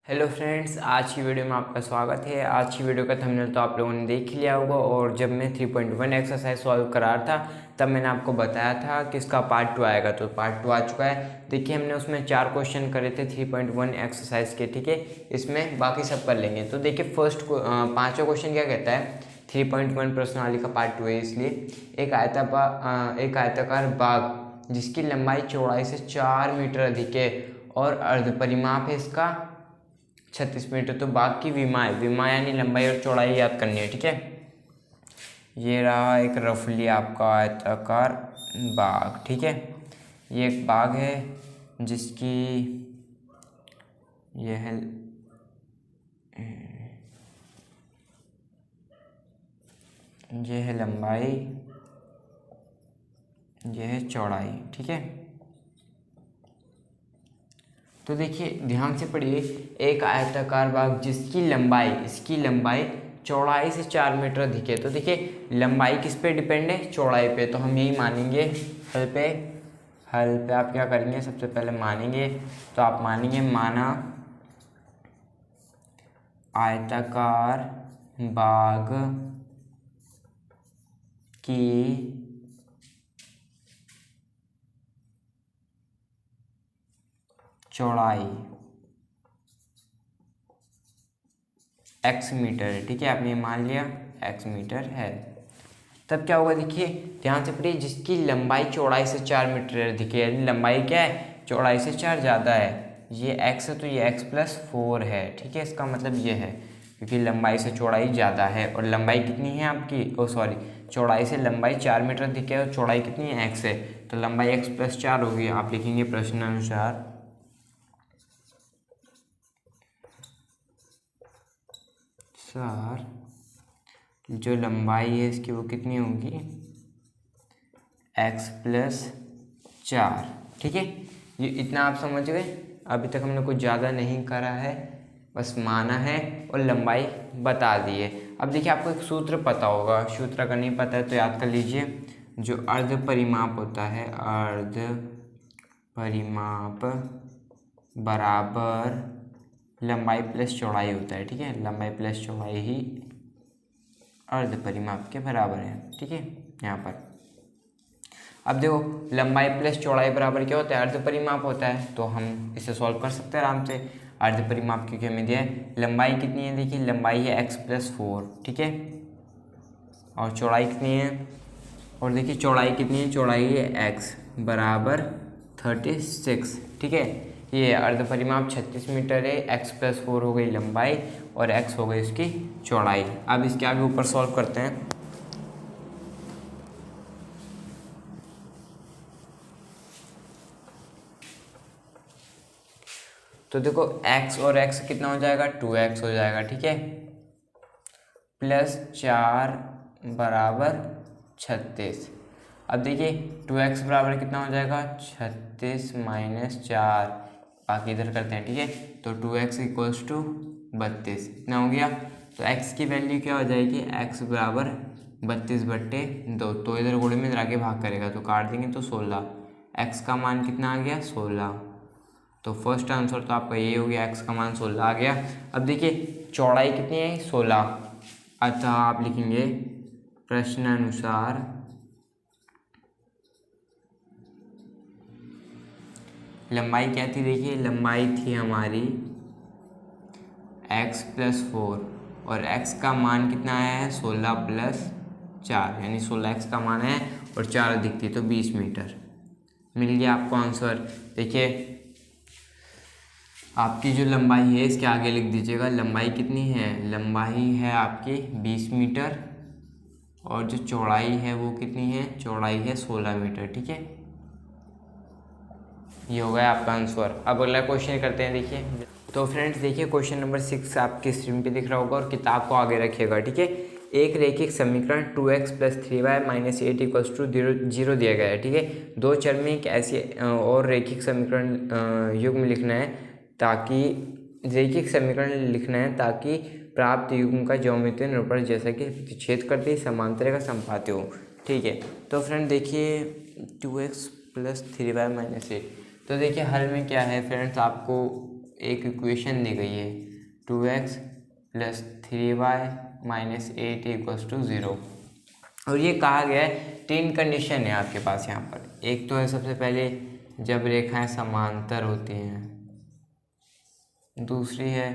Hello friends, आज की video में आपका स्वागत है। आज की वीडियो का थंबनेल तो आप लोगों ने देख लिया होगा। और जब मैं 3.1 एक्सरसाइज सॉल्व करा रहा था तब मैंने आपको बताया था कि इसका पार्ट 2 आएगा, तो पार्ट 2 आ चुका है। देखिए, हमने उसमें 4 क्वेश्चन करे थे 3.1 एक्सरसाइज के, ठीक है। इसमें बाकी सब कर लेंगे। तो देखिए, फर्स्ट पाँचों क्वेश्चन क्या कहता है, 3.1 प्रश्नावली का पार्ट 2 है, इसलिए एक आयताकार बाग जिसकी लंबाई चौड़ाई से 4 मीटर अधिक है और अर्ध परिमाप है इसका 36 मीटर। तो बाग की विमा यानी लंबाई और चौड़ाई याद करनी है, ठीक है। ये रहा एक रफली आपका आयताकार बाग, ठीक है। ये एक बाग है जिसकी ये है लंबाई, ये है चौड़ाई, ठीक है। तो देखिए ध्यान से पढ़िए, एक आयताकार बाग जिसकी लंबाई, इसकी लंबाई चौड़ाई से 4 मीटर अधिक है। तो देखिए लंबाई किस पे डिपेंड है, चौड़ाई पे। तो हम यही मानेंगे हल पे आप क्या करेंगे, सबसे पहले मानेंगे, तो आप मानेंगे माना आयताकार बाग की चौड़ाई x मीटर है, ठीक है। आपने मान लिया x मीटर है। तब क्या होगा, देखिए ध्यान से पढ़िए, जिसकी लंबाई चौड़ाई से 4 मीटर अधिक है, यानी लंबाई क्या है, चौड़ाई से 4 ज़्यादा है। ये x है तो ये x+4 है, ठीक है। इसका मतलब ये है क्योंकि लंबाई से चौड़ाई ज़्यादा है। और लंबाई कितनी है आपकी, चौड़ाई से लंबाई 4 मीटर अधिक है और चौड़ाई कितनी है, x है। तो लंबाई x+4 होगी। आप लिखेंगे प्रश्नानुसार जो लंबाई है इसकी वो कितनी होगी, x+4, ठीक है। ये इतना आप समझ गए। अभी तक हमने कुछ ज़्यादा नहीं करा है, बस माना है और लंबाई बता दी है। अब देखिए, आपको एक सूत्र पता होगा, सूत्र अगर नहीं पता है तो याद कर लीजिए। जो अर्ध परिमाप होता है, अर्ध परिमाप बराबर लंबाई प्लस चौड़ाई होता है, ठीक है। लंबाई प्लस चौड़ाई ही अर्ध परिमाप के बराबर है, ठीक है। यहाँ पर अब देखो, लंबाई प्लस चौड़ाई बराबर क्या होता है, अर्ध परिमाप होता है। तो हम इसे सॉल्व कर सकते हैं आराम से। अर्ध परिमाप क्योंकि हमें दिया है, लंबाई कितनी है, देखिए लंबाई है x+4, ठीक है। और चौड़ाई कितनी है, और देखिए चौड़ाई कितनी है, चौड़ाई है x बराबर 36, ठीक है। ये अर्ध परिमाप 36 मीटर है, x+4 हो गई लंबाई और x हो गई इसकी चौड़ाई। अब इसके आगे ऊपर सॉल्व करते हैं। तो देखो x और x कितना हो जाएगा, 2x हो जाएगा, ठीक है। +4 बराबर 36। अब देखिए 2x बराबर कितना हो जाएगा, 36 - 4, बाकी इधर करते हैं, ठीक है। तो 2x = 32, इतना हो गया। तो x की वैल्यू क्या हो जाएगी, x बराबर 32/2। तो इधर गुणे में आगे भाग करेगा तो काट देंगे तो 16। x का मान कितना आ गया, 16। तो फर्स्ट आंसर तो आपका यही हो गया, x का मान 16 आ गया। अब देखिए चौड़ाई कितनी है, 16। अतः आप लिखेंगे प्रश्नानुसार लंबाई क्या थी, देखिए लंबाई थी हमारी x+4 और x का मान कितना आया है, 16+4, यानी 16x का मान है और 4 अधिक थी तो 20 मीटर। मिल गया आपको आंसर। देखिए आपकी जो लंबाई है इसके आगे लिख दीजिएगा, लंबाई कितनी है, लंबाई है आपकी 20 मीटर और जो चौड़ाई है वो कितनी है, चौड़ाई है 16 मीटर, ठीक है। ये हो गया आपका आंसर। अब अगला क्वेश्चन करते हैं। देखिए तो फ्रेंड्स, देखिए क्वेश्चन नंबर 6 आपकी स्क्रीन पे दिख रहा होगा और किताब को आगे रखिएगा, ठीक है। एक रैखिक समीकरण 2x + 3y - 8 = 0 दिया गया है, ठीक है। दो चर में एक ऐसी और रैखिक समीकरण युग्म लिखना है ताकि प्राप्त युग्म का ज्यामितीय निरूपण जैसा कि प्रतिच्छेद करते ही समांतर रेखा संपाती हो, ठीक है। तो फ्रेंड देखिए 2x + 3y - 8, तो देखिए हल में क्या है फ्रेंड्स, आपको एक इक्वेशन दी गई है 2x + 3y - 8 = 0। और ये कहा गया है 3 कंडीशन है आपके पास यहाँ पर। एक तो है सबसे पहले जब रेखाएं समांतर होती हैं, दूसरी है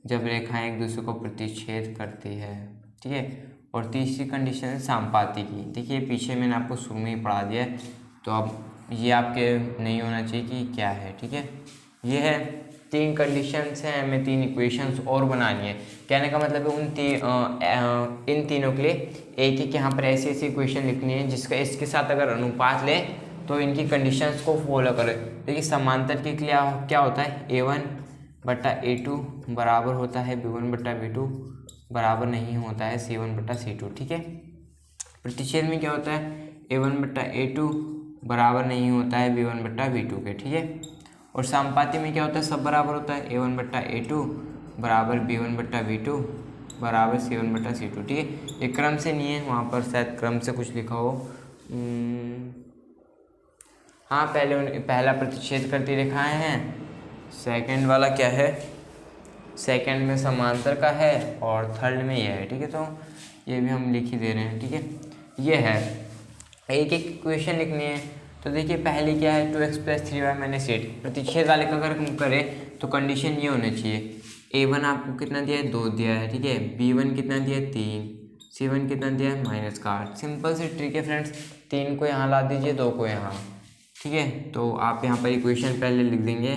जब रेखाएं एक दूसरे को प्रतिच्छेद करती है, ठीक है, और तीसरी कंडीशन है समानुपाती की। देखिए पीछे मैंने आपको शुरू में ही पढ़ा दिया है, तो अब ये आपके नहीं होना चाहिए कि क्या है, ठीक है। ये है 3 कंडीशंस हैं, हमें 3 इक्वेशंस और बनानी है। कहने का मतलब है इन तीनों के लिए एक एक यहाँ पर ऐसी ऐसी इक्वेशन लिखनी है जिसका इसके साथ अगर अनुपात ले तो इनकी कंडीशंस को फॉलो करें। देखिए समांतर के लिए क्या होता है, A1/A2 बराबर होता है B1/B2 बराबर नहीं होता है C1/C2, ठीक है। प्रतिच्छेद में क्या होता है, A1/A2 बराबर नहीं होता है B1/B2 के, ठीक है। और समानुपाती में क्या होता है, सब बराबर होता है, A1/A2 बराबर B1/B2 बराबर C1/C2, ठीक है। एक क्रम से नहीं है, वहाँ पर शायद क्रम से कुछ लिखा हो। हाँ, पहला प्रतिच्छेद करती रेखाएं हैं, सेकंड वाला क्या है, सेकंड में समांतर का है और थर्ड में यह है, ठीक है। तो ये भी हम लिख ही दे रहे हैं, ठीक है। ये है एक एक इक्वेशन लिखनी है। तो देखिए पहली क्या है, 2x + 3y - 8। प्रतिच्छेद वाले का अगर हम करें तो कंडीशन ये होनी चाहिए, A1 आपको कितना दिया है, 2 दिया है, ठीक है। B1 कितना दिया है, 3। C1 कितना दिया है, -8। सिंपल सी ट्रिक है फ्रेंड्स, 3 को यहाँ ला दीजिए, 2 को यहाँ, ठीक है। तो आप यहाँ पर इक्वेशन पहले लिख देंगे,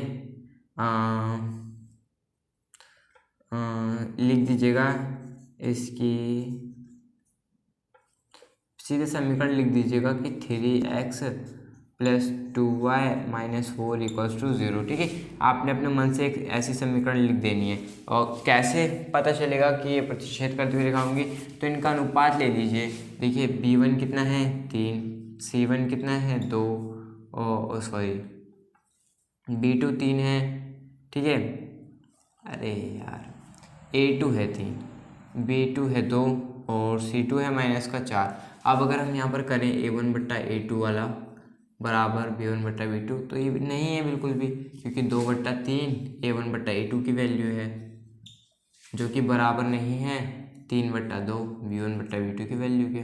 लिख दीजिएगा इसकी सीधे समीकरण लिख दीजिएगा कि 3x + 2y - 4 = 0, ठीक है। आपने अपने मन से एक ऐसी समीकरण लिख देनी है। और कैसे पता चलेगा कि ये प्रतिच्छेद करते हुए दिखाऊंगी, तो इनका अनुपात ले लीजिए। देखिए B1 कितना है, 3, C1 कितना है, 2, और सॉरी B2 3 है, ठीक है। अरे यार, A2 है 3, B2 है 2 और C2 है -4। अब अगर हम यहाँ पर करें A1/A2 वाला बराबर B1/B2, तो ये नहीं है बिल्कुल भी, क्योंकि 2/3 A1/A2 की वैल्यू है, जो कि बराबर नहीं है 3/2 B1/B2 की वैल्यू के।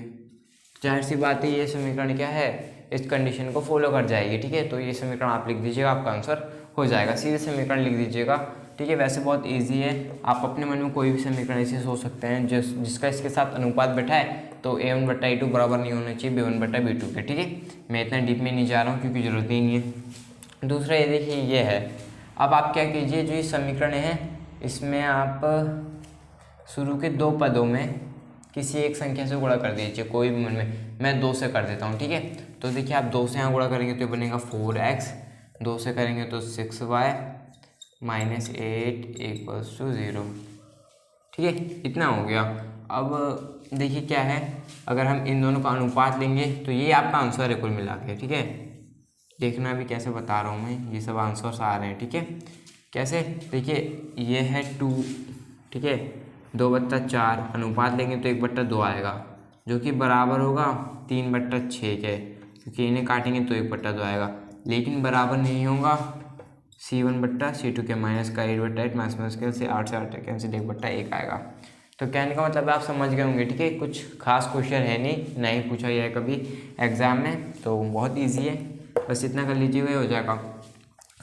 जाहिर सी बात है ये समीकरण क्या है, इस कंडीशन को फॉलो कर जाएगी, ठीक है। तो ये समीकरण आप लिख दीजिएगा, आपका आंसर हो जाएगा। सीधे समीकरण लिख दीजिएगा, ठीक है। वैसे बहुत इजी है, आप अपने मन में कोई भी समीकरण ऐसे सोच सकते हैं जिसका इसके साथ अनुपात बैठा है। तो A1/A2 बराबर नहीं होना चाहिए B1/B2 के, ठीक है। मैं इतना डीप में नहीं जा रहा हूँ क्योंकि ज़रूरत ही नहीं है। दूसरा ये देखिए, ये है। अब आप क्या कीजिए, जो ये समीकरण है इसमें आप शुरू के 2 पदों में किसी एक संख्या से गुणा कर दीजिए, कोई भी मन में। मैं 2 से कर देता हूँ, ठीक है। तो देखिए आप 2 से यहाँ गुणा करेंगे तो बनेगा 4x, 2 से करेंगे तो 6y - 8 = 0, ठीक है। इतना हो गया। अब देखिए क्या है, अगर हम इन दोनों का अनुपात लेंगे तो ये आपका आंसर है कुल मिला के, ठीक है। देखना भी कैसे बता रहा हूँ मैं, ये सब आंसर्स आ रहे हैं, ठीक है। कैसे, देखिए ये है 2, ठीक है, 2/4 अनुपात लेंगे तो 1/2 आएगा, जो कि बराबर होगा 3/6 के, क्योंकि इन्हें काटेंगे तो 1/2 आएगा। लेकिन बराबर नहीं होगा C1/C2 के, -8/8 माइनस के से 8 से 8 कैंसिल 1/1 आएगा। तो कहने का मतलब आप समझ गए होंगे, ठीक है। कुछ खास क्वेश्चन है नहीं पूछा गया है कभी एग्जाम में, तो बहुत इजी है, बस इतना कर लीजिएगा, हो जाएगा।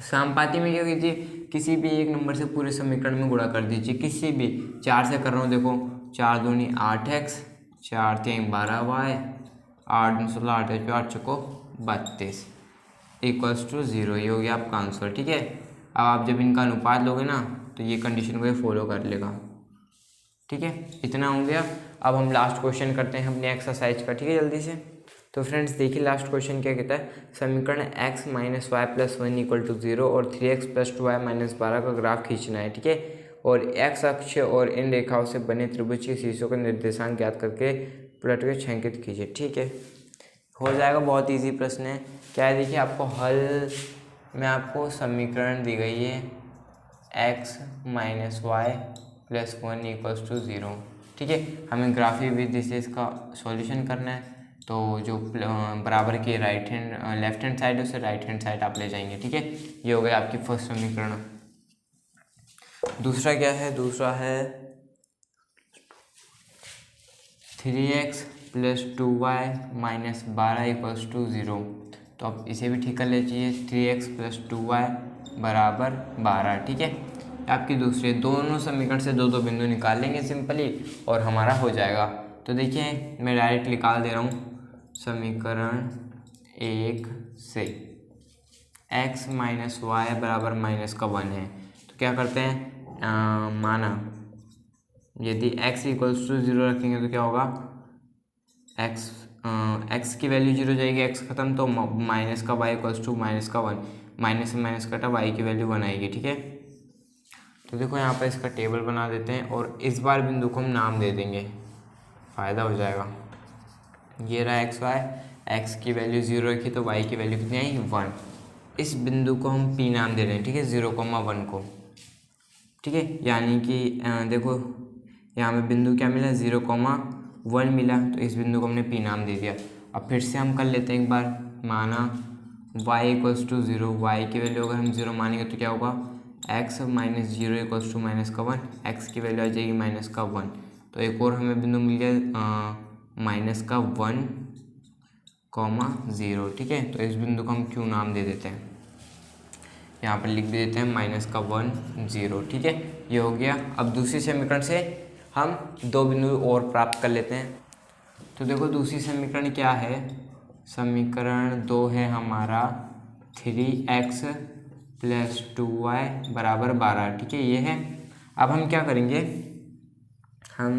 समानुपाती में क्या कीजिए, किसी भी एक नंबर से पूरे समीकरण में गुणा कर दीजिए, किसी भी। 4 से कर रहा हूँ, देखो 4 दूनी 8x, 4 3 12y, 8 9 16, 8 8 चको 32 = 0। ये हो गया आपका आंसर, ठीक है। अब आप जब इनका अनुपात लोगे ना तो ये कंडीशन को ये फॉलो कर लेगा, ठीक है। इतना हो गया। अब हम लास्ट क्वेश्चन करते हैं अपनी एक्सरसाइज का, ठीक है, जल्दी से। तो फ्रेंड्स देखिए लास्ट क्वेश्चन क्या कहता है, समीकरण x - y + 1 = 0 और 3x + 2y - 12 का ग्राफ खींचना है, ठीक है। और x अक्ष और इन रेखाओं से बने त्रिभुज के शीर्षों का निर्देशांक ज्ञात करके पलट के छायांकित कीजिए, ठीक है। हो जाएगा, बहुत ईजी प्रश्न है। क्या है, देखिए आपको हल में आपको समीकरण दी गई है x - y + 1 = 0, ठीक है। हमें ग्राफिक विधि से इसका सॉल्यूशन करना है। तो जो बराबर की लेफ्ट हैंड साइड है उसे राइट हैंड साइड आप ले जाएंगे, ठीक है। ये हो गया आपकी फर्स्ट समीकरण। दूसरा क्या है, दूसरा है 3x plus 2y minus 12 equals to 0। तो अब इसे भी ठीक कर लीजिए, 3x प्लस 2y बराबर 12, ठीक है। आपकी दूसरी, दोनों समीकरण से दो दो बिंदु निकाल लेंगे सिंपली और हमारा हो जाएगा। तो देखिए मैं डायरेक्ट निकाल दे रहा हूँ, समीकरण 1 से x माइनस वाई बराबर माइनस का 1 है। तो क्या करते हैं, माना यदि x इक्वल्स टू 0 रखेंगे तो क्या होगा, x की वैल्यू 0 जाएगी, x खत्म, तो माइनस का y इक्वल्स टू माइनस का 1, माइनस से माइनस कटा, y की वैल्यू 1 आएगी, ठीक है। तो देखो यहाँ पर इसका टेबल बना देते हैं और इस बार बिंदु को हम नाम दे देंगे, फ़ायदा हो जाएगा। ये रहा एक्स वाई, एक्स की वैल्यू 0 रखी तो y की वैल्यू कितनी आई, 1। इस बिंदु को हम p नाम दे रहे हैं, ठीक है, 0,1 को, ठीक है। यानी कि देखो यहाँ पे बिंदु क्या मिला, 0,1 मिला, तो इस बिंदु को हमने p नाम दे दिया। अब फिर से हम कर लेते हैं एक बार, माना y इक्वल्स टू 0, वाई की वैल्यू अगर हम 0 मानेंगे तो क्या होगा, x minus 0 equals to minus का 1, x की वैल्यू आ जाएगी माइनस का 1। तो एक और हमें बिंदु मिल गया माइनस का 1,0, ठीक है। तो इस बिंदु को हम q नाम दे देते हैं, यहाँ पर लिख भी देते हैं माइनस का 1,0, ठीक है। ये हो गया। अब दूसरी समीकरण से हम दो बिंदु और प्राप्त कर लेते हैं। तो देखो दूसरी समीकरण क्या है, समीकरण 2 है हमारा 3x प्लस 2y बराबर 12, ठीक है, ये है। अब हम क्या करेंगे, हम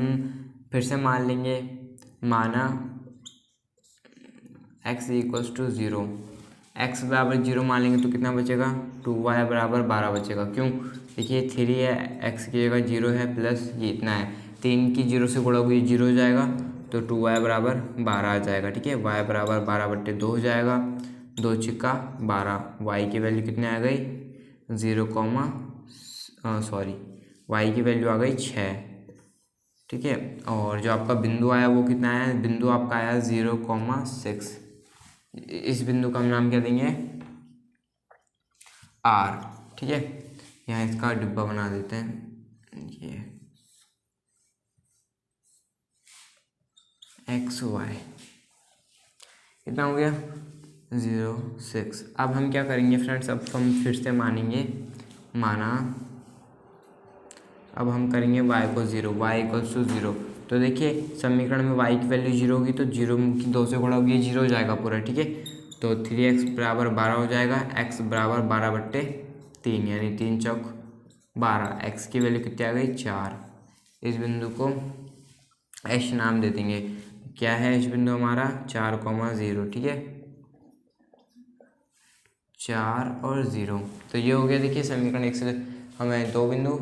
फिर से मान लेंगे, माना x इक्वल्स टू 0, x बराबर 0 मान लेंगे तो कितना बचेगा, 2y बराबर 12 बचेगा। क्यों, देखिए 3 है, x की जगह 0 है, प्लस ये इतना है, 3 की 0 से गुणा हुई 0 हो जाएगा, तो 2y बराबर 12 आ जाएगा, ठीक है। y बराबर 12/2 हो जाएगा, 2 छिक्का 12, y की वैल्यू कितने आ गई, y की वैल्यू आ गई 6, ठीक है। और जो आपका बिंदु आया वो कितना आया, बिंदु आपका आया 0,6। इस बिंदु का हम नाम क्या देंगे, R, ठीक है। यहाँ इसका डिब्बा बना देते हैं, ये XY कितना हो गया, 0,6। अब हम क्या करेंगे फ्रेंड्स, अब हम फिर से मानेंगे, माना अब हम करेंगे y को 0, y इक्वल्स टू 0। तो देखिए समीकरण में y की वैल्यू 0 होगी तो 0 की 2 से गुणा होगी, 0 हो जाएगा पूरा, ठीक है। तो 3x बराबर 12 हो जाएगा, x बराबर 12/3, यानी 3 चौक 12, x की वैल्यू कितनी आ गई, 4। इस बिंदु को h नाम दे देंगे। क्या है इस बिंदु हमारा, 4,0, ठीक है, 4 और 0। तो ये हो गया। देखिए समीकरण 1 से हमें दो बिंदु,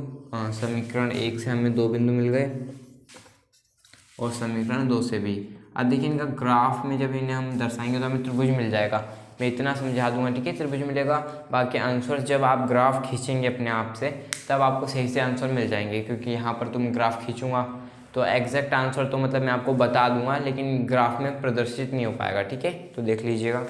समीकरण 1 से हमें दो बिंदु मिल गए और समीकरण 2 से भी। अब देखिए इनका ग्राफ में जब इन्हें हम दर्शाएंगे तो हमें त्रिभुज मिल जाएगा। मैं इतना समझा दूंगा, ठीक है, त्रिभुज मिलेगा। बाकी आंसर जब आप ग्राफ खींचेंगे अपने आप से तब आपको सही से आंसर मिल जाएंगे, क्योंकि यहाँ पर तुम ग्राफ खींचूंगा तो एग्जैक्ट आंसर तो मतलब मैं आपको बता दूंगा, लेकिन ग्राफ में प्रदर्शित नहीं हो पाएगा, ठीक है। तो देख लीजिएगा।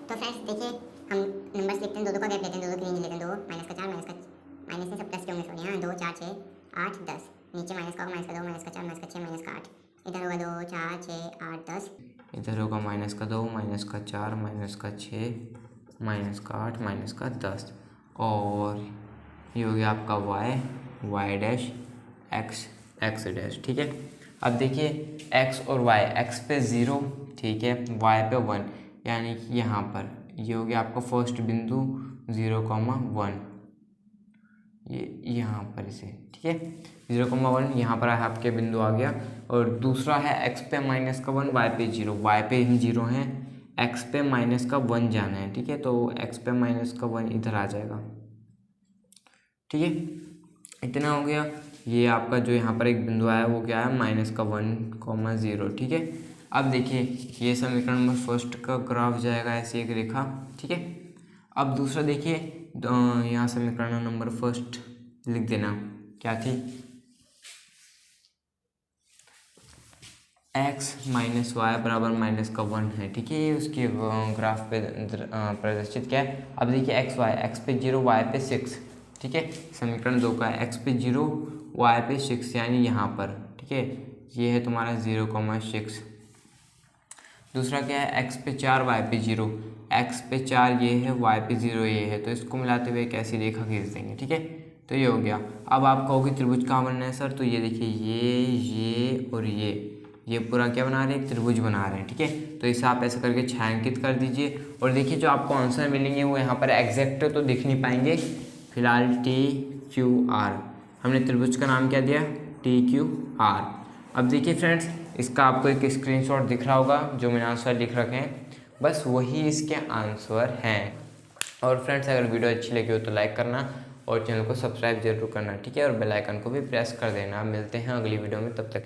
तो फ्रेंड्स देखिए हम नंबर्स लिखते हैं, दो का गैप लेते हैं, दो की रेंज लेते हैं, 2 माइनस का 4 माइनस नहीं सब प्लस के होंगे, सॉरी, हाँ 2 4 6 8 10, नीचे माइनस का होगा, माइनस का 2 माइनस का 4 माइनस का 6 माइनस का 8, इधर होगा 2 4 6 8 10, इधर होगा माइनस का 2 माइनस का 4 माइनस का 6 माइनस का 8 माइनस का 10, और ये हो गया आपका y डैश x डैश, ठीक है। अब देखिए x और y, x पे 0, ठीक है, y पे 1, यानी कि यहाँ पर ये हो गया आपका फर्स्ट बिंदु 0,1, ये यहाँ पर इसे, ठीक है, 0,1 यहाँ पर आपके बिंदु आ गया। और दूसरा है x पे माइनस का 1, y पे 0, y पे हम 0 हैं, x पे माइनस का 1 जाना है, ठीक है। तो x पे माइनस का 1 इधर आ जाएगा, ठीक है। इतना हो गया। ये आपका जो यहाँ पर एक बिंदु आया वो क्या है, माइनस का 1,0, ठीक है। अब देखिए ये समीकरण नंबर फर्स्ट का ग्राफ जाएगा ऐसे एक रेखा, ठीक है। अब दूसरा देखिए, यहाँ समीकरण नंबर फर्स्ट लिख देना क्या थी, एक्स माइनस वाई बराबर माइनस का 1 है, ठीक है। ये उसकी ग्राफ पे प्रदर्शित क्या है। अब देखिए एक्स पे 0 वाई पे 6, ठीक है। समीकरण 2 का है एक्स पे 0 वाई पे 6 यानी यहाँ पर, ठीक है। ये है तुम्हारा 0,6। दूसरा क्या है एक्स पे 4 वाई पे 0, एक्स पे 4 ये है, वाई पे 0 ये है, तो इसको मिलाते हुए एक ऐसी रेखा खींच देंगे, ठीक है। तो ये हो गया। अब आप कहोगे त्रिभुज कहाँ बनना है सर, तो ये देखिए ये और ये पूरा क्या बना रहे हैं, त्रिभुज बना रहे हैं, ठीक है। तो इसे आप ऐसे करके छायांकित कर दीजिए और देखिए जो आपको आंसर मिलेंगे वो यहाँ पर एग्जैक्ट तो दिख नहीं पाएंगे फिलहाल। TQR हमने त्रिभुज का नाम क्या दिया, TQR। अब देखिए फ्रेंड्स, इसका आपको एक स्क्रीनशॉट दिख रहा होगा जो मैंने आंसर लिख रखे हैं, बस वही इसके आंसर हैं। और फ्रेंड्स अगर वीडियो अच्छी लगी हो तो लाइक करना और चैनल को सब्सक्राइब जरूर करना, ठीक है। और बेल आइकन को भी प्रेस कर देना। मिलते हैं अगली वीडियो में, तब तक